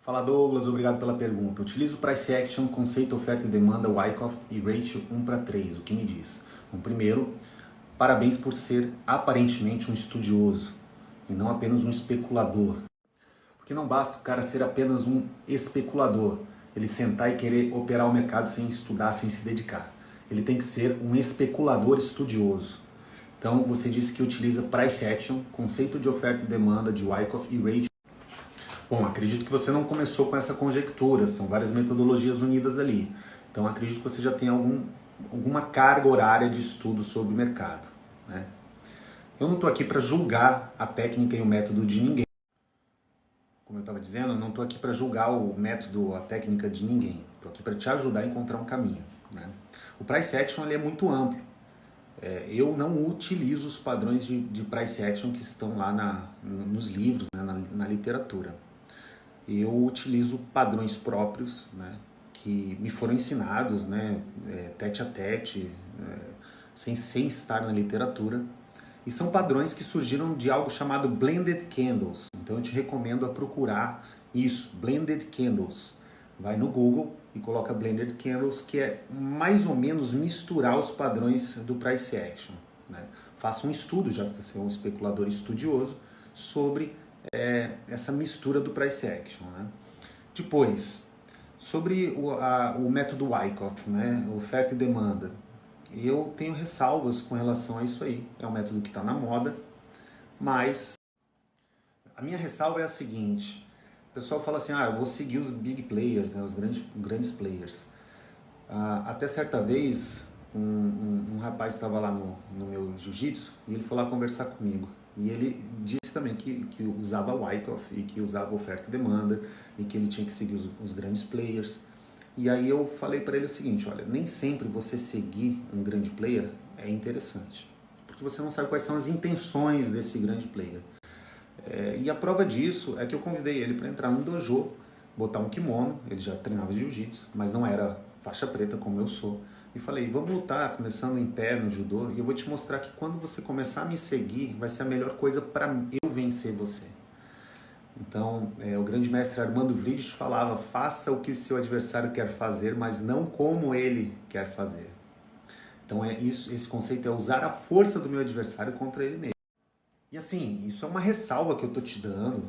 Fala Douglas, obrigado pela pergunta. Utilizo Price Action, conceito, oferta e demanda, Wyckoff e ratio 1:3. O que me diz? Bom, primeiro, parabéns por ser aparentemente um estudioso e não apenas um especulador. Porque não basta o cara ser apenas um especulador, ele sentar e querer operar o mercado sem estudar, sem se dedicar. Ele tem que ser um especulador estudioso. Então você disse que utiliza Price Action, conceito de oferta e demanda de Wyckoff e ratio. Bom, acredito que você não começou com essa conjectura, são várias metodologias unidas ali. Então acredito que você já tem alguma carga horária de estudo sobre o mercado, né? Eu não estou aqui para julgar a técnica e o método de ninguém. Como eu estava dizendo, eu não estou aqui para julgar o método, a técnica de ninguém. Estou aqui para te ajudar a encontrar um caminho, né? O Price Action ele é muito amplo. Eu não utilizo os padrões de Price Action que estão lá nos livros, né, na literatura. Eu utilizo padrões próprios, né, que me foram ensinados, né, tete a tete, sem estar na literatura. E são padrões que surgiram de algo chamado Blended Candles. Então eu te recomendo a procurar isso, Blended Candles. Vai no Google e coloca Blended Candles, que é mais ou menos misturar os padrões do Price Action, né? Faça um estudo, já que você é um especulador estudioso, sobre essa mistura do Price Action, né? Depois, sobre o método Wyckoff, né? Oferta e demanda. Eu tenho ressalvas com relação a isso aí. É um método que está na moda, mas a minha ressalva é a seguinte: o pessoal fala assim, eu vou seguir os big players, né? Os grandes players. Até certa vez, um rapaz estava lá no meu jiu-jitsu e ele foi lá conversar comigo. E ele disse também que usava Wyckoff e que usava oferta e demanda e que ele tinha que seguir os grandes players. E aí eu falei para ele o seguinte, olha, nem sempre você seguir um grande player é interessante, porque você não sabe quais são as intenções desse grande player. E a prova disso é que eu convidei ele para entrar no dojo, botar um kimono, ele já treinava jiu-jitsu, mas não era faixa preta como eu sou, e falei, vamos lutar, começando em pé no judô, e eu vou te mostrar que quando você começar a me seguir, vai ser a melhor coisa para eu vencer você. Então, o grande mestre Armando Vrides falava, faça o que seu adversário quer fazer, mas não como ele quer fazer. Então, esse conceito é usar a força do meu adversário contra ele mesmo. E assim, isso é uma ressalva que eu tô te dando,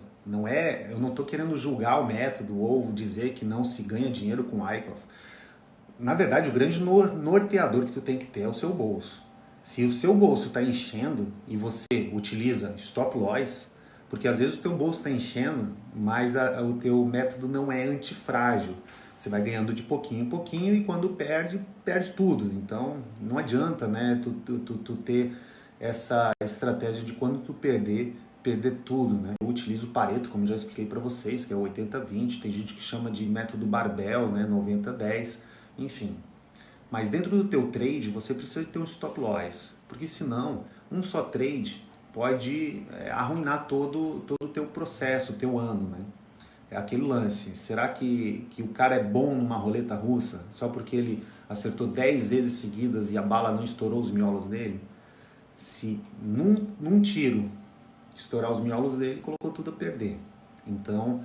eu não tô querendo julgar o método ou dizer que não se ganha dinheiro com Wyckoff. Na verdade, o grande norteador que tu tem que ter é o seu bolso. Se o seu bolso está enchendo e você utiliza stop loss, porque às vezes o teu bolso está enchendo, mas o teu método não é antifrágil. Você vai ganhando de pouquinho em pouquinho e quando perde, perde tudo. Então não adianta, né, tu ter essa estratégia de quando tu perder tudo, né? Eu utilizo o Pareto, como já expliquei para vocês, que é o 80-20, tem gente que chama de método barbell, né, 90-10, enfim. Mas dentro do teu trade, você precisa ter um stop loss, porque senão um só trade pode arruinar todo o teu processo, o teu ano, né? É aquele lance, será que o cara é bom numa roleta russa só porque ele acertou 10 vezes seguidas e a bala não estourou os miolos dele? Se num tiro estourar os miolos dele, colocou tudo a perder. Então,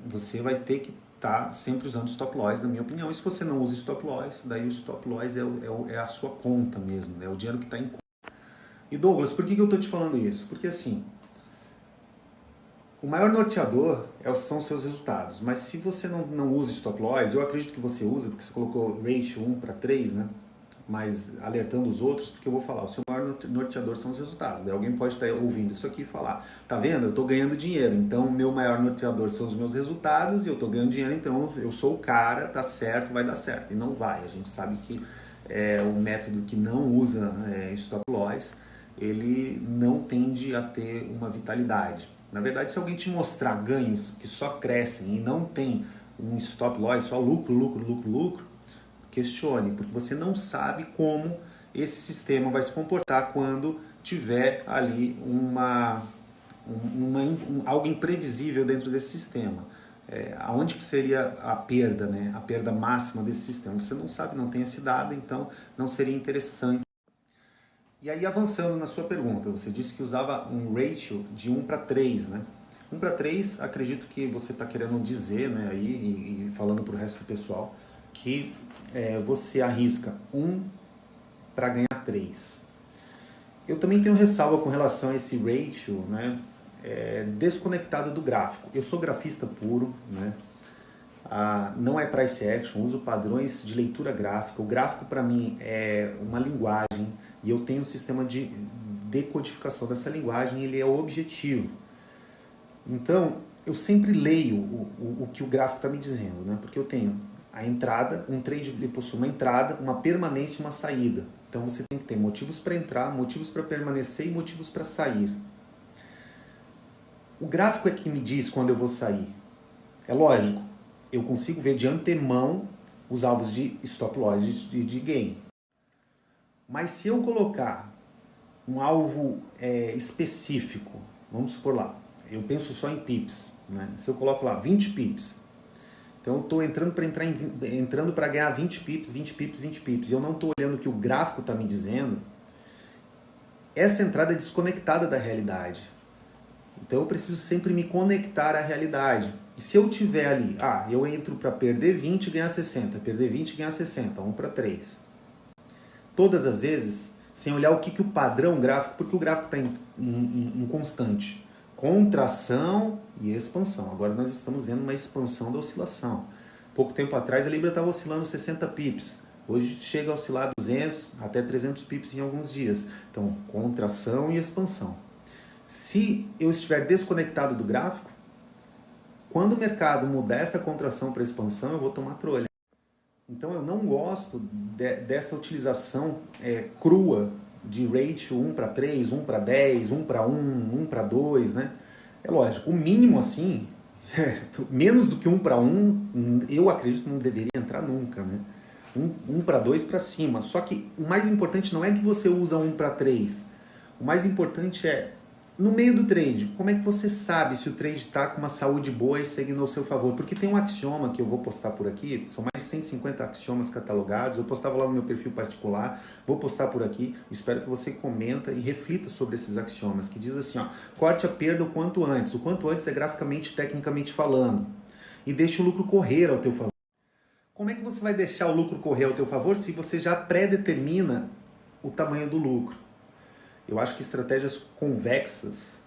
você vai ter que estar sempre usando stop loss, na minha opinião. E se você não usa stop loss, daí o stop loss é a sua conta mesmo, né? É o dinheiro que está em conta. E Douglas, por que eu estou te falando isso? Porque assim, o maior norteador são os seus resultados. Mas se você não usa stop loss, eu acredito que você usa, porque você colocou ratio 1:3, né? Mas alertando os outros, porque eu vou falar, o seu maior norteador são os resultados. Daí alguém pode estar ouvindo isso aqui e falar, tá vendo? Eu estou ganhando dinheiro, então o meu maior norteador são os meus resultados e eu estou ganhando dinheiro, então eu sou o cara, tá certo, vai dar certo. E não vai, a gente sabe que o método que não usa stop loss, ele não tende a ter uma vitalidade. Na verdade, se alguém te mostrar ganhos que só crescem e não tem um stop loss, só lucro, lucro, lucro, lucro, questione, porque você não sabe como esse sistema vai se comportar quando tiver ali algo imprevisível dentro desse sistema. Aonde que seria a perda, né? A perda máxima desse sistema? Você não sabe, não tem esse dado, então não seria interessante. E aí, avançando na sua pergunta, você disse que usava um ratio de 1:3, né? 1 para 3, acredito que você está querendo dizer, né, aí, e falando para o resto do pessoal, que você arrisca 1 para ganhar 3. Eu também tenho ressalva com relação a esse ratio, né, desconectado do gráfico. Eu sou grafista puro, né, não é price action, uso padrões de leitura gráfica. O gráfico para mim é uma linguagem e eu tenho um sistema de decodificação dessa linguagem, ele é objetivo. Então, eu sempre leio o que o gráfico está me dizendo, né? Porque eu tenho a entrada, um trade ele possui uma entrada, uma permanência e uma saída. Então você tem que ter motivos para entrar, motivos para permanecer e motivos para sair. O gráfico é que me diz quando eu vou sair. É lógico, eu consigo ver de antemão os alvos de stop loss de gain. Mas se eu colocar um alvo específico, vamos supor lá, eu penso só em pips, né? Se eu coloco lá 20 pips, então eu estou entrando para ganhar 20 pips, 20 pips, 20 pips, e eu não estou olhando o que o gráfico está me dizendo, essa entrada é desconectada da realidade. Então eu preciso sempre me conectar à realidade. E se eu tiver ali, eu entro para perder 20 e ganhar 60, perder 20 e ganhar 60, 1 para 3. Todas as vezes, sem olhar o que o padrão gráfico, porque o gráfico está em constante contração e expansão. Agora nós estamos vendo uma expansão da oscilação. Pouco tempo atrás a Libra estava oscilando 60 pips. Hoje chega a oscilar 200 até 300 pips em alguns dias. Então, contração e expansão. Se eu estiver desconectado do gráfico, quando o mercado mudar essa contração para expansão, eu vou tomar trolha. Então eu não gosto dessa utilização crua de ratio 1 para 3, 1 para 10, 1 para 1, 1 para 2, né? É lógico, o mínimo assim, menos do que 1 para 1, eu acredito que não deveria entrar nunca, né? 1 para 2 para cima. Só que o mais importante não é que você usa 1 para 3. O mais importante é, no meio do trade, como é que você sabe se o trade está com uma saúde boa e seguindo ao seu favor? Porque tem um axioma que eu vou postar por aqui, são mais de 150 axiomas catalogados, eu postava lá no meu perfil particular, vou postar por aqui, espero que você comenta e reflita sobre esses axiomas, que diz assim, corte a perda o quanto antes é graficamente, tecnicamente falando, e deixe o lucro correr ao teu favor. Como é que você vai deixar o lucro correr ao teu favor se você já pré-determina o tamanho do lucro? Eu acho que estratégias convexas,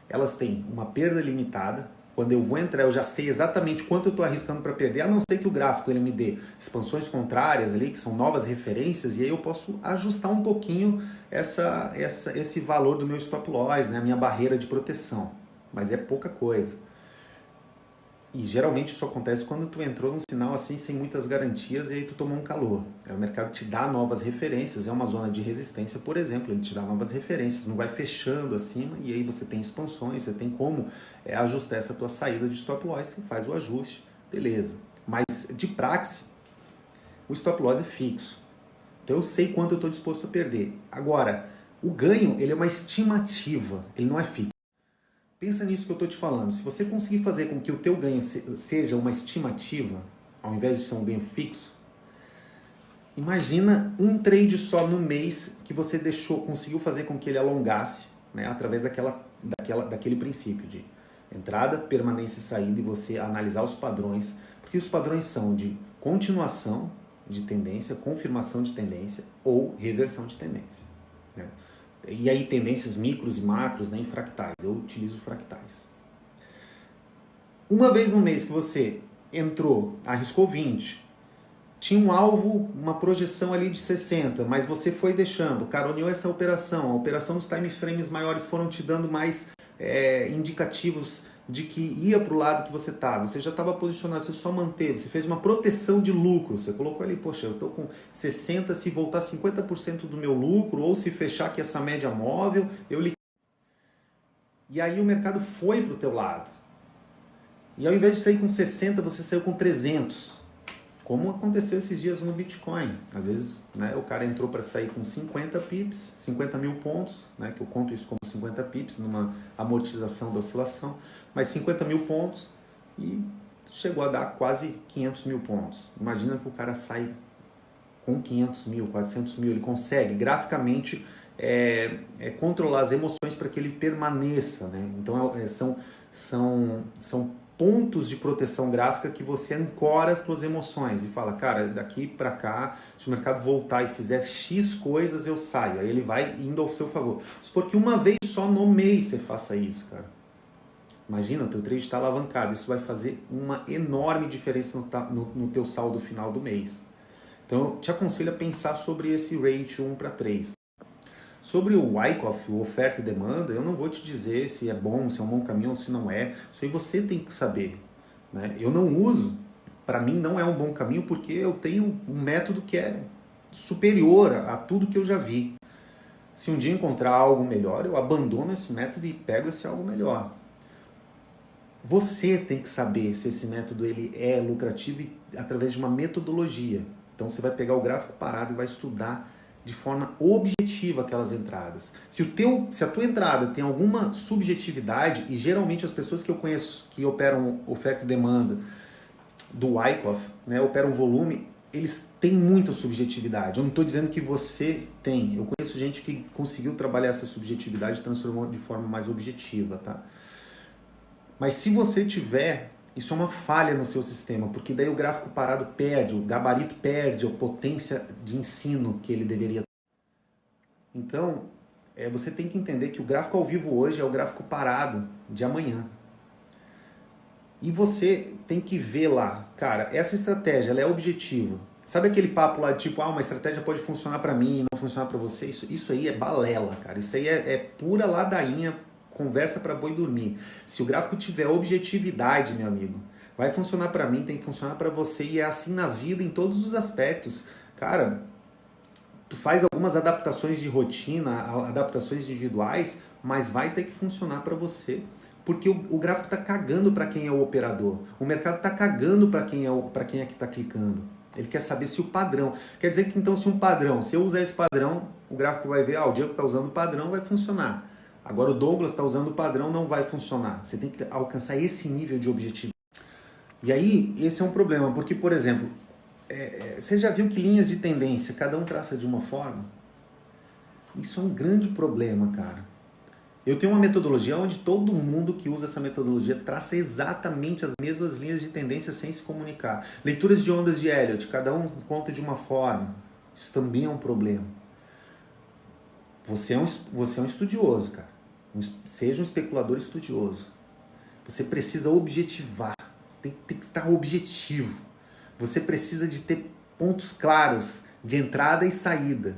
elas têm uma perda limitada. Quando eu vou entrar, eu já sei exatamente quanto eu estou arriscando para perder, a não ser que o gráfico ele me dê expansões contrárias ali, que são novas referências, e aí eu posso ajustar um pouquinho esse valor do meu stop loss, né, a minha barreira de proteção. Mas é pouca coisa. E geralmente isso acontece quando tu entrou num sinal assim sem muitas garantias e aí tu tomou um calor. O mercado te dá novas referências, é uma zona de resistência, por exemplo, ele te dá novas referências, não vai fechando acima e aí você tem expansões, você tem como ajustar essa tua saída de stop loss, tu faz o ajuste, beleza. Mas de praxe, o stop loss é fixo. Então eu sei quanto eu estou disposto a perder. Agora, o ganho ele é uma estimativa, ele não é fixo. Pensa nisso que eu estou te falando. Se você conseguir fazer com que o teu ganho seja uma estimativa, ao invés de ser um ganho fixo, imagina um trade só no mês que você conseguiu fazer com que ele alongasse, né, através daquele princípio de entrada, permanência e saída, e você analisar os padrões, porque os padrões são de continuação de tendência, confirmação de tendência ou reversão de tendência, né? E aí tendências micros e macros, né, em fractais. Eu utilizo fractais. Uma vez no mês que você entrou, arriscou 20, tinha um alvo, uma projeção ali de 60, mas você foi deixando, caroneou essa operação, a operação dos time frames maiores foram te dando mais indicativos de que ia para o lado que você estava, você já estava posicionado, você só manteve, você fez uma proteção de lucro, você colocou ali, poxa, eu estou com 60, se voltar 50% do meu lucro, ou se fechar aqui essa média móvel, e aí o mercado foi para o teu lado. E ao invés de sair com 60, você saiu com 300. Como aconteceu esses dias no Bitcoin. Às vezes, né, o cara entrou para sair com 50 pips, 50 mil pontos, né, que eu conto isso como 50 pips numa amortização da oscilação, mas 50 mil pontos e chegou a dar quase 500 mil pontos. Imagina que o cara sai com 500 mil, 400 mil, ele consegue graficamente controlar as emoções para que ele permaneça, né? Então são pontos de proteção gráfica que você ancora as suas emoções e fala, cara, daqui para cá, se o mercado voltar e fizer X coisas, eu saio. Aí ele vai indo ao seu favor. Supor que uma vez só no mês você faça isso, cara. Imagina, o teu trade está alavancado. Isso vai fazer uma enorme diferença no teu saldo final do mês. Então, eu te aconselho a pensar sobre esse ratio 1:3. Sobre o Wyckoff, o oferta e demanda, eu não vou te dizer se é bom, se é um bom caminho ou se não é. Isso aí você tem que saber. Né? Eu não uso, para mim não é um bom caminho porque eu tenho um método que é superior a tudo que eu já vi. Se um dia encontrar algo melhor, eu abandono esse método e pego esse algo melhor. Você tem que saber se esse método ele é lucrativo através de uma metodologia. Então você vai pegar o gráfico parado e vai estudar de forma objetiva aquelas entradas. Se a tua entrada tem alguma subjetividade, e geralmente as pessoas que eu conheço que operam oferta e demanda do Wyckoff, né, operam volume, eles têm muita subjetividade. Eu não estou dizendo que você tem. Eu conheço gente que conseguiu trabalhar essa subjetividade e transformou de forma mais objetiva, tá? Mas se você tiver, isso é uma falha no seu sistema, porque daí o gráfico parado perde, o gabarito perde a potência de ensino que ele deveria ter. Então, você tem que entender que o gráfico ao vivo hoje é o gráfico parado de amanhã. E você tem que ver lá, cara, essa estratégia ela é objetiva. Sabe aquele papo lá de tipo, uma estratégia pode funcionar para mim e não funcionar para você? Isso aí é balela, cara. Isso aí é pura ladainha, conversa para boi dormir. Se o gráfico tiver objetividade, meu amigo, vai funcionar para mim, tem que funcionar para você e é assim na vida em todos os aspectos. Cara, tu faz algumas adaptações de rotina, adaptações individuais, mas vai ter que funcionar para você. Porque o gráfico está cagando para quem é o operador. O mercado está cagando para quem é que está clicando. Ele quer saber se o padrão... Quer dizer que então se um padrão, se eu usar esse padrão, o gráfico vai ver, o Diego está usando o padrão, vai funcionar. Agora o Douglas está usando o padrão, não vai funcionar. Você tem que alcançar esse nível de objetivo. E aí, esse é um problema, porque, por exemplo, você já viu que linhas de tendência, cada um traça de uma forma? Isso é um grande problema, cara. Eu tenho uma metodologia onde todo mundo que usa essa metodologia traça exatamente as mesmas linhas de tendência sem se comunicar. Leituras de ondas de Elliott, cada um conta de uma forma. Isso também é um problema. Você é um estudioso, cara. Seja um especulador estudioso. Você precisa objetivar. Você tem que estar objetivo. Você precisa de ter pontos claros de entrada e saída.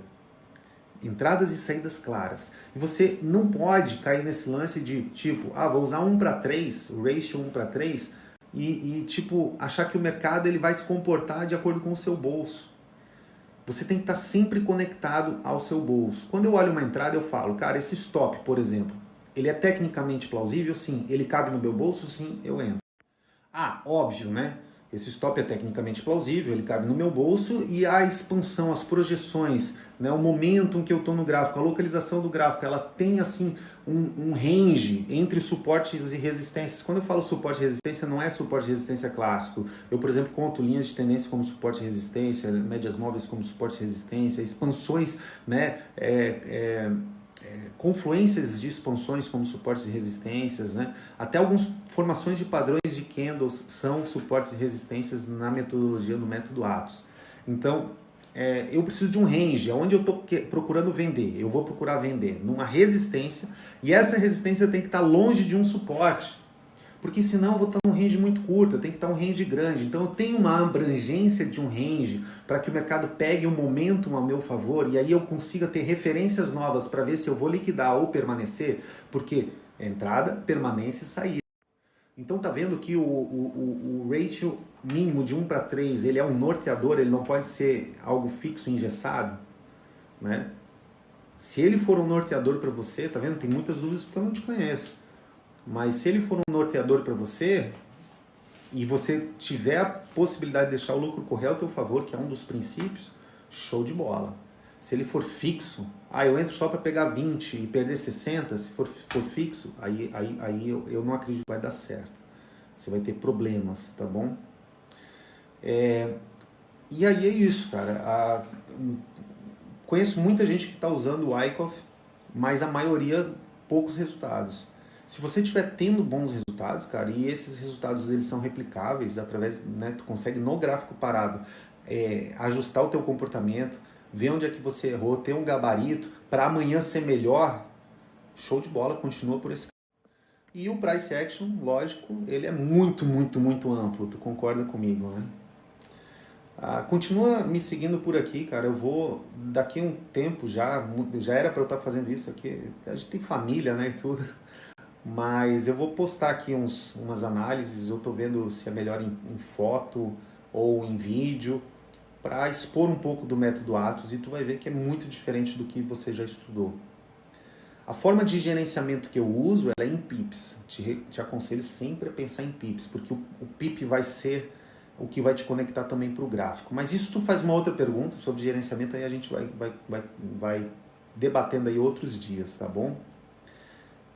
Entradas e saídas claras. E você não pode cair nesse lance de tipo, vou usar 1:3, o ratio 1:3, e tipo, achar que o mercado ele vai se comportar de acordo com o seu bolso. Você tem que estar sempre conectado ao seu bolso. Quando eu olho uma entrada, eu falo, cara, esse stop, por exemplo, ele é tecnicamente plausível? Sim. Ele cabe no meu bolso? Sim, eu entro. Óbvio, né? Esse stop é tecnicamente plausível, ele cabe no meu bolso e a expansão, as projeções, né, o momento em que eu estou no gráfico, a localização do gráfico, ela tem assim um range entre suportes e resistências. Quando eu falo suporte e resistência, não é suporte e resistência clássico. Eu, por exemplo, conto linhas de tendência como suporte e resistência, médias móveis como suporte e resistência, expansões, né, confluências de expansões como suportes e resistências, né? Até algumas formações de padrões de candles são suportes e resistências na metodologia do método Atos. Então, eu preciso de um range, onde eu estou procurando vender. Eu vou procurar vender numa resistência e essa resistência tem que estar longe de um suporte. Porque senão eu vou estar num range muito curto, eu tenho que estar num range grande. Então eu tenho uma abrangência de um range para que o mercado pegue um momentum a meu favor e aí eu consiga ter referências novas para ver se eu vou liquidar ou permanecer, porque entrada, permanência e saída. Então tá vendo que o ratio mínimo de 1:3, ele é um norteador, ele não pode ser algo fixo, engessado, né? Se ele for um norteador para você, tá vendo? Tem muitas dúvidas porque eu não te conheço. Mas se ele for um norteador para você e você tiver a possibilidade de deixar o lucro correr ao teu favor, que é um dos princípios, show de bola. Se ele for fixo, eu entro só para pegar 20 e perder 60, se for fixo, aí eu não acredito que vai dar certo. Você vai ter problemas, tá bom? E aí é isso, cara. Conheço muita gente que está usando o Wyckoff, mas a maioria poucos resultados. Se você estiver tendo bons resultados, cara, e esses resultados eles são replicáveis através, né, tu consegue no gráfico parado ajustar o teu comportamento, ver onde é que você errou, ter um gabarito para amanhã ser melhor, show de bola, continua por esse. E o price action, lógico, ele é muito, muito, muito amplo, tu concorda comigo, né? Continua me seguindo por aqui, cara. Eu vou, daqui a um tempo já era para eu estar fazendo isso aqui. A gente tem família, né, e tudo. Mas eu vou postar aqui umas análises. Eu tô vendo se é melhor em foto ou em vídeo, para expor um pouco do método Atos, e tu vai ver que é muito diferente do que você já estudou. A forma de gerenciamento que eu uso ela é em pips. Te aconselho sempre a pensar em pips, porque o pip vai ser o que vai te conectar também para o gráfico. Mas isso tu faz uma outra pergunta sobre gerenciamento, aí a gente vai debatendo aí outros dias, tá bom?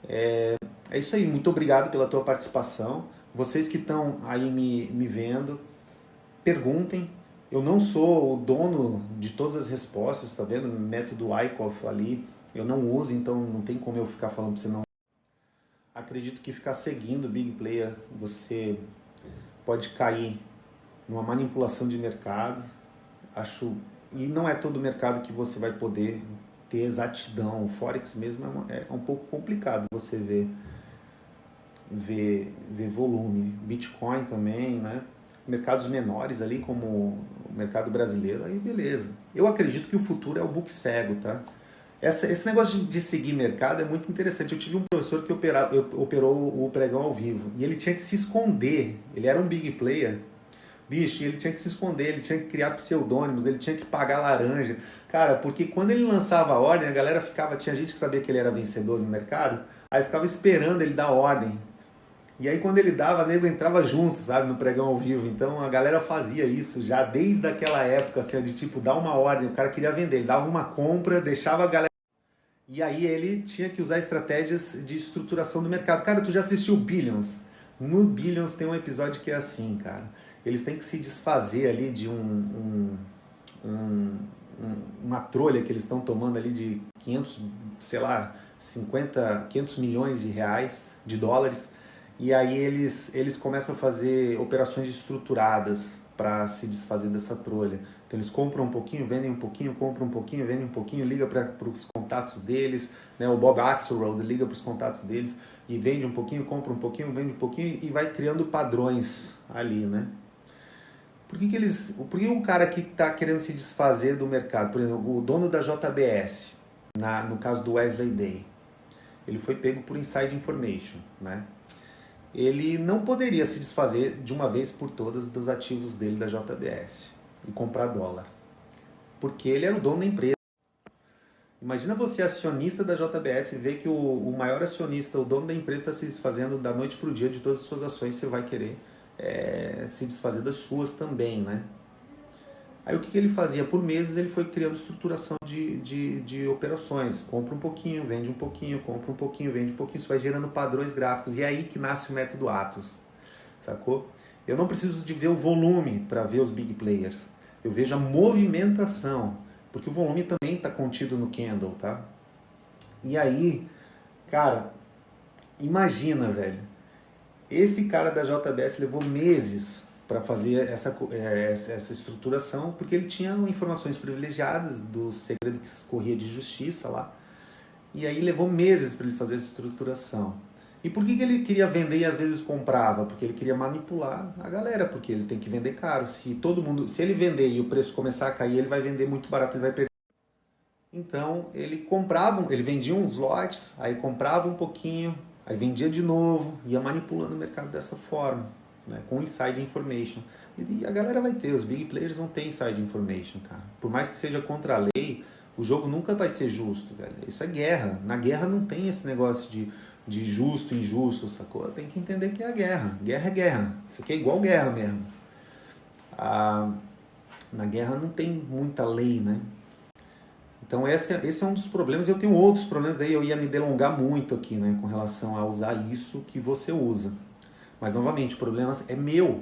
É isso aí, muito obrigado pela tua participação. Vocês que estão aí me vendo, perguntem. Eu não sou o dono de todas as respostas, tá vendo? Método Wyckoff ali, eu não uso, então não tem como eu ficar falando para você não. Acredito que ficar seguindo o Big Player, você pode cair numa manipulação de mercado. Acho, e não é todo mercado que você vai poder ter exatidão. O Forex mesmo é um pouco complicado você ver volume. Bitcoin também, né? Mercados menores ali, como o mercado brasileiro, aí beleza. Eu acredito que o futuro é o book cego, tá? Esse negócio de seguir mercado é muito interessante. Eu tive um professor que operou o pregão ao vivo e ele tinha que se esconder. Ele era um big player, bicho, e ele tinha que se esconder, ele tinha que criar pseudônimos, ele tinha que pagar laranja. Cara, porque quando ele lançava a ordem, a galera ficava. Tinha gente que sabia que ele era vencedor no mercado, aí ficava esperando ele dar ordem. E aí quando ele dava, nego entrava junto, sabe, no pregão ao vivo. Então a galera fazia isso já desde aquela época, assim, de tipo, dar uma ordem, o cara queria vender, ele dava uma compra, deixava a galera. E aí ele tinha que usar estratégias de estruturação do mercado. Cara, tu já assistiu Billions? No Billions tem um episódio que é assim, cara. Eles têm que se desfazer ali de uma trolha que eles estão tomando ali de 500, sei lá, 50, 500 milhões de reais, de dólares. E aí eles começam a fazer operações estruturadas para se desfazer dessa trolha. Então eles compram um pouquinho, vendem um pouquinho, compram um pouquinho, vendem um pouquinho, liga para os contatos deles, né? O Bob Axelrod liga para os contatos deles e vende um pouquinho, compra um pouquinho, vende um pouquinho e vai criando padrões ali, né? Por que o cara que está querendo se desfazer do mercado, por exemplo, o dono da JBS, no caso do Wesley Day, ele foi pego por inside information, né? Ele não poderia se desfazer de uma vez por todas dos ativos dele da JBS e comprar dólar, porque ele era o dono da empresa. Imagina você, acionista da JBS, e ver que o maior acionista, o dono da empresa, está se desfazendo da noite para o dia de todas as suas ações, você vai querer se desfazer das suas também, né? Aí o que ele fazia? Por meses ele foi criando estruturação de operações. Compra um pouquinho, vende um pouquinho, compra um pouquinho, vende um pouquinho. Isso vai gerando padrões gráficos. E é aí que nasce o método Atos, sacou? Eu não preciso de ver o volume para ver os big players. Eu vejo a movimentação, porque o volume também está contido no candle, tá? E aí, cara, imagina, velho. Esse cara da JBS levou meses para fazer essa estruturação, porque ele tinha informações privilegiadas do segredo que corria de justiça lá. E aí levou meses para ele fazer essa estruturação. E por que ele queria vender e às vezes comprava? Porque ele queria manipular a galera, porque ele tem que vender caro. Se ele vender e o preço começar a cair, ele vai vender muito barato, ele vai perder. Então ele vendia uns lotes, aí comprava um pouquinho, aí vendia de novo, ia manipulando o mercado dessa forma, né, com inside information. E a galera vai ter, os big players vão ter inside information, cara. Por mais que seja contra a lei, o jogo nunca vai ser justo, velho. Isso é guerra. Na guerra não tem esse negócio de justo e injusto, sacou? Tem que entender que é a guerra. Guerra é guerra. Isso aqui é igual guerra mesmo. Na guerra não tem muita lei, né? Então esse é um dos problemas. Eu tenho outros problemas, daí eu ia me delongar muito aqui, né, com relação a usar isso que você usa. Mas novamente, o problema é meu.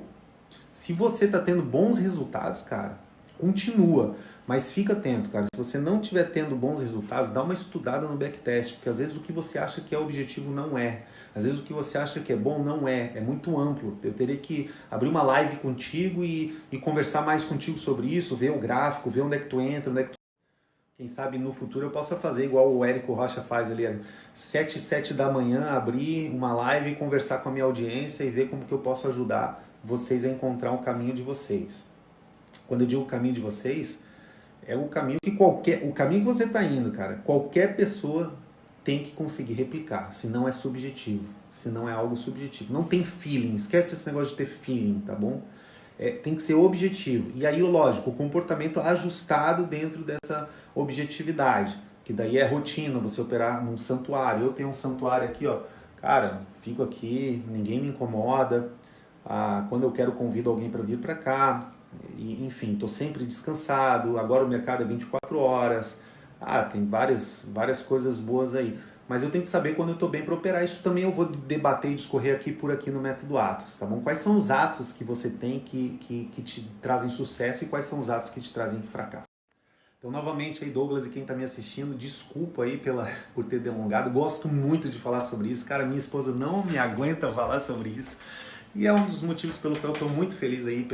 Se você está tendo bons resultados, cara, continua. Mas fica atento, cara. Se você não estiver tendo bons resultados, dá uma estudada no backtest, porque às vezes o que você acha que é objetivo não é. Às vezes o que você acha que é bom não é. É muito amplo. Eu teria que abrir uma live contigo e conversar mais contigo sobre isso, ver o gráfico, ver onde é que tu entra, onde é que tu... Quem sabe no futuro eu possa fazer igual o Érico Rocha faz ali, 7 da manhã, abrir uma live e conversar com a minha audiência e ver como que eu posso ajudar vocês a encontrar o caminho de vocês. Quando eu digo o caminho de vocês, é o caminho que o caminho que você está indo, cara, qualquer pessoa tem que conseguir replicar, senão é subjetivo, senão é algo subjetivo. Não tem feeling, esquece esse negócio de ter feeling, tá bom? Tem que ser objetivo. E aí, lógico, o comportamento ajustado dentro dessa objetividade, que daí é rotina, você operar num santuário. Eu tenho um santuário aqui, ó, cara, fico aqui, ninguém me incomoda. Quando eu quero, convido alguém para vir para cá. E, enfim, estou sempre descansado. Agora o mercado é 24 horas. Tem várias coisas boas aí. Mas eu tenho que saber quando eu estou bem para operar. Isso também eu vou debater e discorrer por aqui no Método Atos, tá bom? Quais são os atos que você tem que te trazem sucesso e quais são os atos que te trazem fracasso? Então, novamente, aí, Douglas e quem está me assistindo, desculpa aí por ter delongado. Gosto muito de falar sobre isso. Cara, minha esposa não me aguenta falar sobre isso. E é um dos motivos pelo qual eu estou muito feliz aí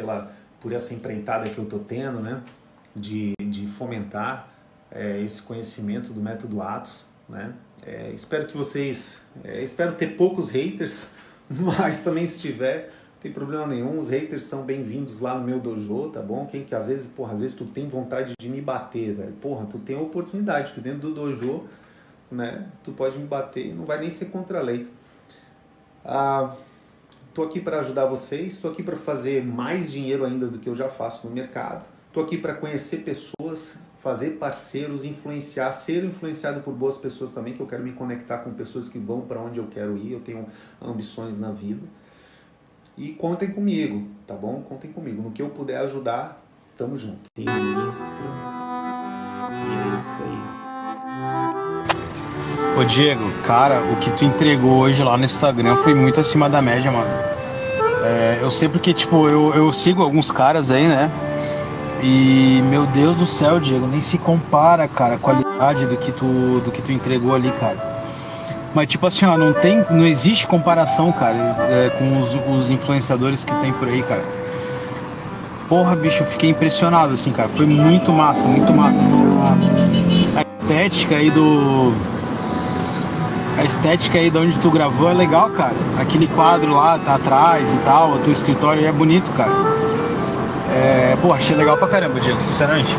por essa empreitada que eu estou tendo, né? De fomentar esse conhecimento do Método Atos, né? Espero que vocês... espero ter poucos haters, mas também se tiver, não tem problema nenhum. Os haters são bem-vindos lá no meu dojo, tá bom? Quem que às vezes tu tem vontade de me bater, velho. Porra, tu tem a oportunidade, porque dentro do dojo, né? Tu pode me bater e não vai nem ser contra a lei. Estou aqui para ajudar vocês, estou aqui para fazer mais dinheiro ainda do que eu já faço no mercado. Estou aqui para conhecer pessoas, fazer parceiros, influenciar, ser influenciado por boas pessoas também, que eu quero me conectar com pessoas que vão para onde eu quero ir, eu tenho ambições na vida. E contem comigo, tá bom? Contem comigo. No que eu puder ajudar, tamo junto. Sinistro. E é isso aí. Ô Diego, cara, o que tu entregou hoje lá no Instagram foi muito acima da média, mano. Eu sei porque, tipo, eu sigo alguns caras aí, né? E, meu Deus do céu, Diego, nem se compara, cara, a qualidade do que tu entregou ali, cara. Mas, tipo assim, ó, não existe comparação, cara, com os influenciadores que tem por aí, cara. Porra, bicho, eu fiquei impressionado, assim, cara. Foi muito massa, muito massa. A estética aí de onde tu gravou é legal, cara. Aquele quadro lá tá atrás e tal, o teu escritório aí é bonito, cara. Pô, achei legal pra caramba, Diego, sinceramente.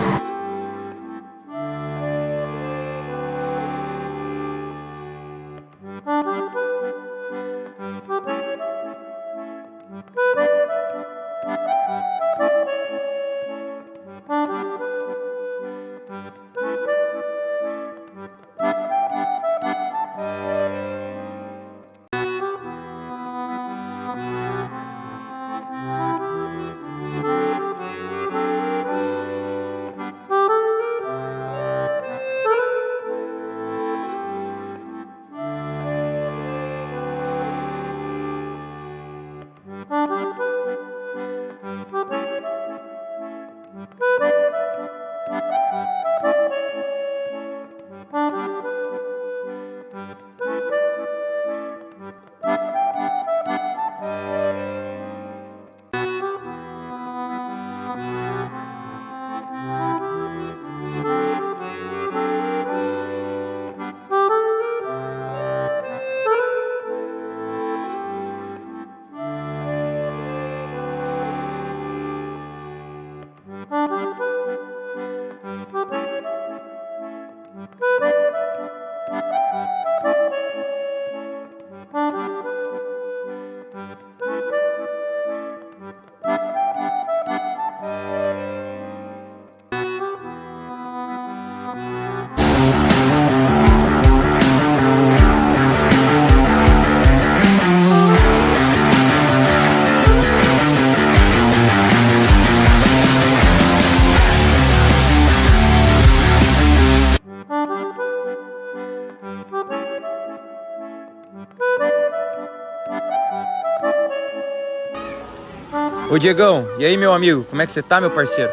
Ô Diegão, e aí meu amigo, como é que você tá, meu parceiro?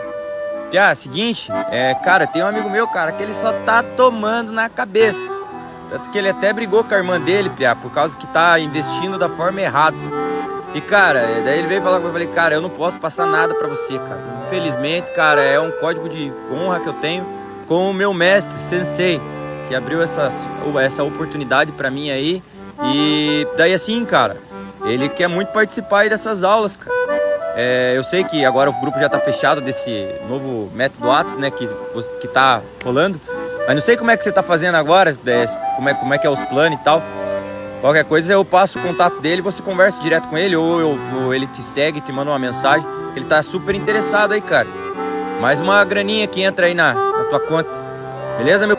Piá, seguinte, cara, tem um amigo meu, cara, que ele só tá tomando na cabeça. Tanto que ele até brigou com a irmã dele, Piá, por causa que tá investindo da forma errada. E, cara, daí ele veio falar comigo, eu falei, cara, eu não posso passar nada pra você, cara. Infelizmente, cara, é um código de honra que eu tenho com o meu mestre, Sensei, que abriu essa oportunidade pra mim aí. E daí, assim, cara, ele quer muito participar aí dessas aulas, cara. Eu sei que agora o grupo já tá fechado desse novo método Atos, né, que tá rolando. Mas não sei como é que você tá fazendo agora, como é que é os planos e tal. Qualquer coisa eu passo o contato dele, você conversa direto com ele, ou ele te segue, te manda uma mensagem. Ele tá super interessado aí, cara. Mais uma graninha que entra aí na tua conta. Beleza, meu?